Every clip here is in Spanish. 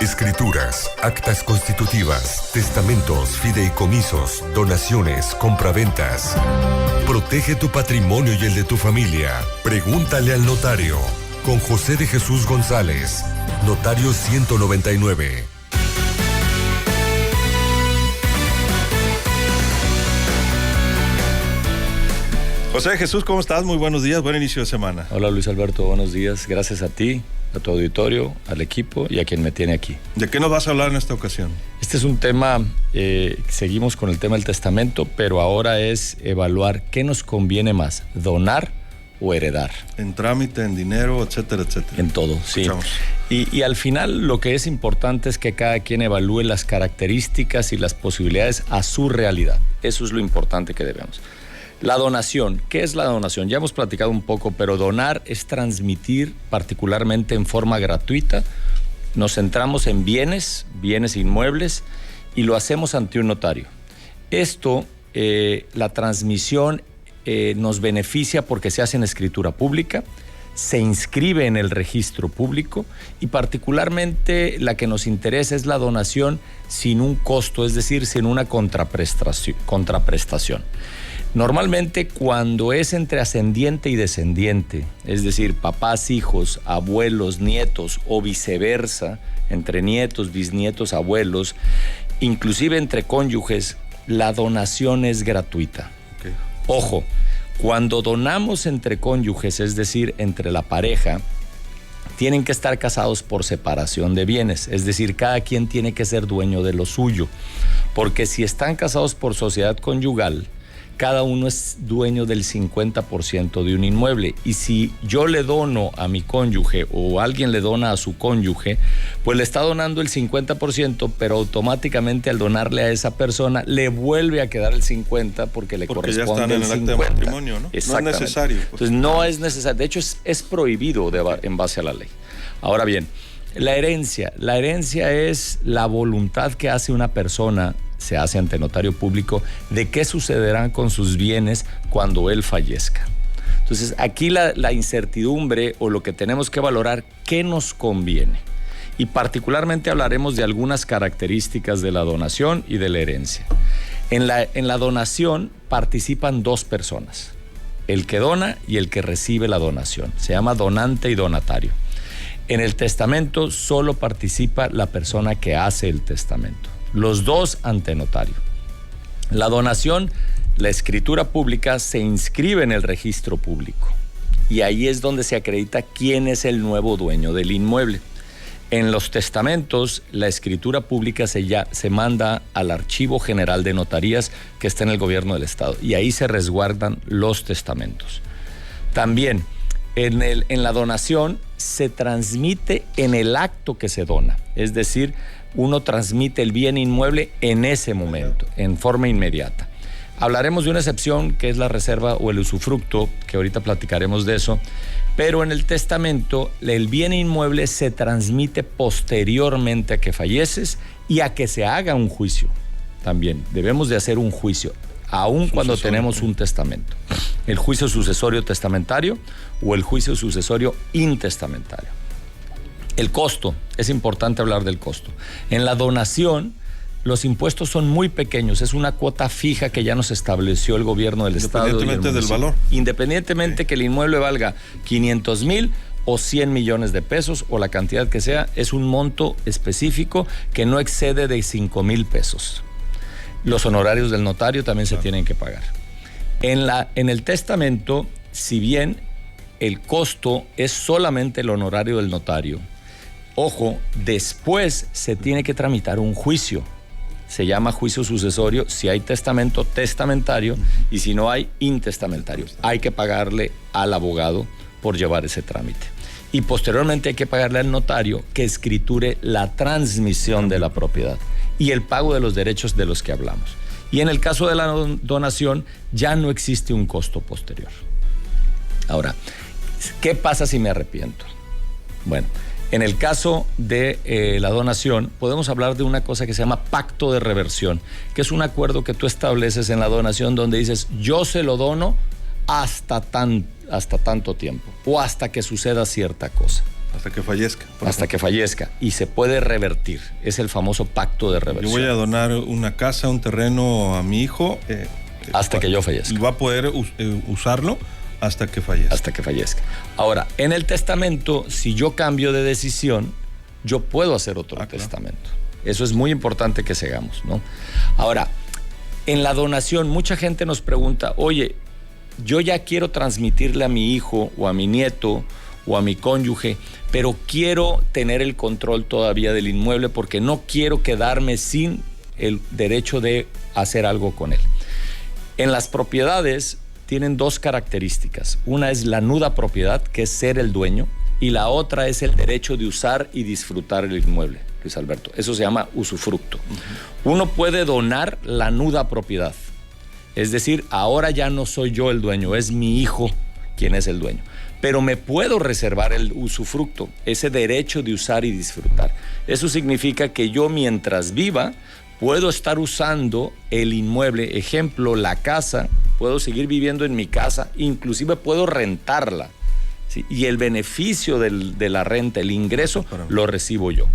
Escrituras, actas constitutivas, testamentos, fideicomisos, donaciones, compraventas. Protege tu patrimonio y el de tu familia. Pregúntale al notario. Con José de Jesús González, Notario 199. José de Jesús, ¿cómo estás? Muy buenos días, buen inicio de semana. Hola Luis Alberto, buenos días. Gracias a ti, a tu auditorio, al equipo y a quien me tiene aquí. ¿De qué nos vas a hablar en esta ocasión? Este es un tema, seguimos con el tema del testamento, pero ahora es evaluar qué nos conviene más, donar o heredar. En trámite, en dinero, etcétera, etcétera. En todo, sí. Y al final lo que es importante es que cada quien evalúe las características y las posibilidades a su realidad. Eso es lo importante que debemos. La donación, ¿qué es la donación? Ya hemos platicado un poco, pero donar es transmitir particularmente en forma gratuita. Nos centramos en bienes inmuebles y lo hacemos ante un notario. Esto, la transmisión nos beneficia porque se hace en escritura pública, se inscribe en el registro público y particularmente la que nos interesa es la donación sin un costo, es decir, sin una contraprestación. Normalmente cuando es entre ascendiente y descendiente, es decir, papás, hijos, abuelos, nietos o viceversa, entre nietos, bisnietos, abuelos, inclusive entre cónyuges, la donación es gratuita. Okay. Ojo, cuando donamos entre cónyuges, es decir, entre la pareja, tienen que estar casados por separación de bienes, es decir, cada quien tiene que ser dueño de lo suyo, porque si están casados por sociedad conyugal, cada uno es dueño del 50% de un inmueble. Y si yo le dono a mi cónyuge o alguien le dona a su cónyuge, pues le está donando el 50%, pero automáticamente al donarle a esa persona le vuelve a quedar el 50% porque le corresponde el 50%. Ya están en el acta de matrimonio, ¿no? Exactamente. No es necesario. Pues. Entonces no es necesario. De hecho es prohibido en base a la ley. Ahora bien, la herencia es la voluntad que hace una persona, se hace ante notario público, de qué sucederá con sus bienes cuando él fallezca. Entonces, aquí la incertidumbre o lo que tenemos que valorar, ¿qué nos conviene? Y particularmente hablaremos de algunas características de la donación y de la herencia. En la donación participan dos personas, el que dona y el que recibe la donación. Se llama donante y donatario. En el testamento solo participa la persona que hace el testamento. Los dos ante notario. La donación, la escritura pública se inscribe en el registro público y ahí es donde se acredita quién es el nuevo dueño del inmueble. En los testamentos, la escritura pública se manda al Archivo General de Notarías que está en el gobierno del estado y ahí se resguardan los testamentos. También en la donación se transmite en el acto que se dona, es decir, uno transmite el bien inmueble en ese momento, en forma inmediata. Hablaremos de una excepción que es la reserva o el usufructo, que ahorita platicaremos de eso, pero en el testamento el bien inmueble se transmite posteriormente a que falleces y a que se haga un juicio. También debemos de hacer un juicio, aun cuando tenemos un testamento. El juicio sucesorio testamentario o el juicio sucesorio intestamentario. El costo, es importante hablar del costo. En la donación, los impuestos son muy pequeños, es una cuota fija que ya nos estableció el gobierno del estado. Independientemente del valor. Independientemente que el inmueble valga 500,000 o 100 millones de pesos o la cantidad que sea, es un monto específico que no excede de 5,000 pesos. Los honorarios del notario también se tienen que pagar. En el testamento, si bien el costo es solamente el honorario del notario, ojo, después se tiene que tramitar un juicio. Se llama juicio sucesorio si hay testamento testamentario y si no hay intestamentario. Hay que pagarle al abogado por llevar ese trámite. Y posteriormente hay que pagarle al notario que escriture la transmisión de la propiedad y el pago de los derechos de los que hablamos. Y en el caso de la donación ya no existe un costo posterior. Ahora, ¿qué pasa si me arrepiento? Bueno, en el caso de la donación, podemos hablar de una cosa que se llama pacto de reversión, que es un acuerdo que tú estableces en la donación donde dices, yo se lo dono hasta tanto tiempo o hasta que suceda cierta cosa. Hasta que fallezca. Hasta que fallezca. Y se puede revertir. Es el famoso pacto de reversión. Yo voy a donar una casa, un terreno a mi hijo. Hasta que yo fallezca. Y va a poder usarlo hasta que fallezca. Hasta que fallezca. Ahora, en el testamento, si yo cambio de decisión, yo puedo hacer otro testamento. Claro. Eso es muy importante que sigamos, ¿no? Ahora, en la donación, mucha gente nos pregunta, oye, yo ya quiero transmitirle a mi hijo o a mi nieto o a mi cónyuge, pero quiero tener el control todavía del inmueble porque no quiero quedarme sin el derecho de hacer algo con él. En las propiedades tienen dos características. Una es la nuda propiedad, que es ser el dueño, y la otra es el derecho de usar y disfrutar el inmueble, Luis Alberto. Eso se llama usufructo. Uno puede donar la nuda propiedad. Es decir, ahora ya no soy yo el dueño, es mi hijo quien es el dueño. Pero me puedo reservar el usufructo, ese derecho de usar y disfrutar. Eso significa que yo, mientras viva, puedo estar usando el inmueble. Ejemplo, la casa, puedo seguir viviendo en mi casa, inclusive puedo rentarla, ¿sí? Y el beneficio de la renta, el ingreso, lo recibo yo.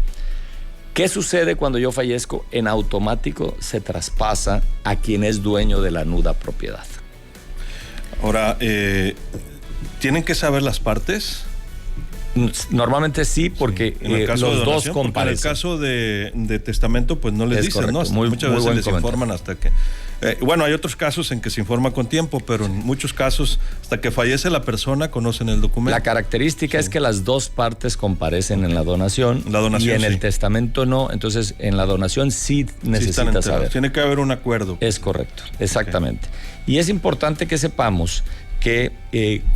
¿Qué sucede cuando yo fallezco? En automático se traspasa a quien es dueño de la nuda propiedad. Ahora, ¿tienen que saber las partes? Normalmente sí, porque los dos comparecen. En el caso de testamento, pues no les dicen, correcto, ¿no? Muchas veces les informan hasta que... bueno, hay otros casos en que se informa con tiempo, pero en muchos casos, hasta que fallece la persona, conocen el documento. La característica es que las dos partes comparecen en la donación y en el testamento no. Entonces, en la donación sí necesitas saber. Tiene que haber un acuerdo. Es correcto, exactamente. Y es importante que sepamos que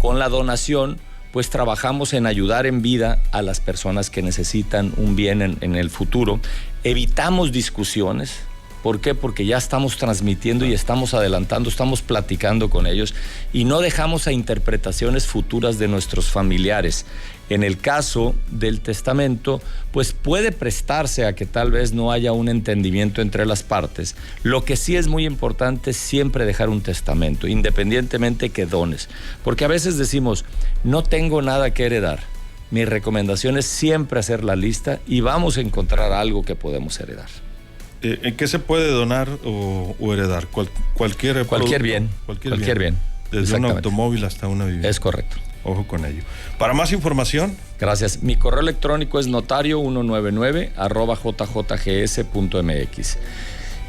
con la donación, pues trabajamos en ayudar en vida a las personas que necesitan un bien en el futuro. Evitamos discusiones. ¿Por qué? Porque ya estamos transmitiendo y estamos adelantando, estamos platicando con ellos y no dejamos a interpretaciones futuras de nuestros familiares. En el caso del testamento, pues puede prestarse a que tal vez no haya un entendimiento entre las partes. Lo que sí es muy importante es siempre dejar un testamento, independientemente que dones. Porque a veces decimos, no tengo nada que heredar. Mi recomendación es siempre hacer la lista y vamos a encontrar algo que podemos heredar. ¿En qué se puede donar o heredar? Cualquier bien. Cualquier bien. Desde un automóvil hasta una vivienda. Es correcto. Ojo con ello. Para más información. Gracias. Mi correo electrónico es notario199@jjgs.mx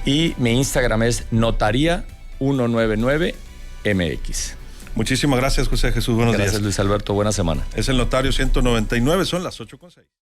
y mi Instagram es notaría199mx. Muchísimas gracias, José Jesús. Buenos días. Gracias, Luis Alberto. Buena semana. Es el Notario 199, son las 8:06.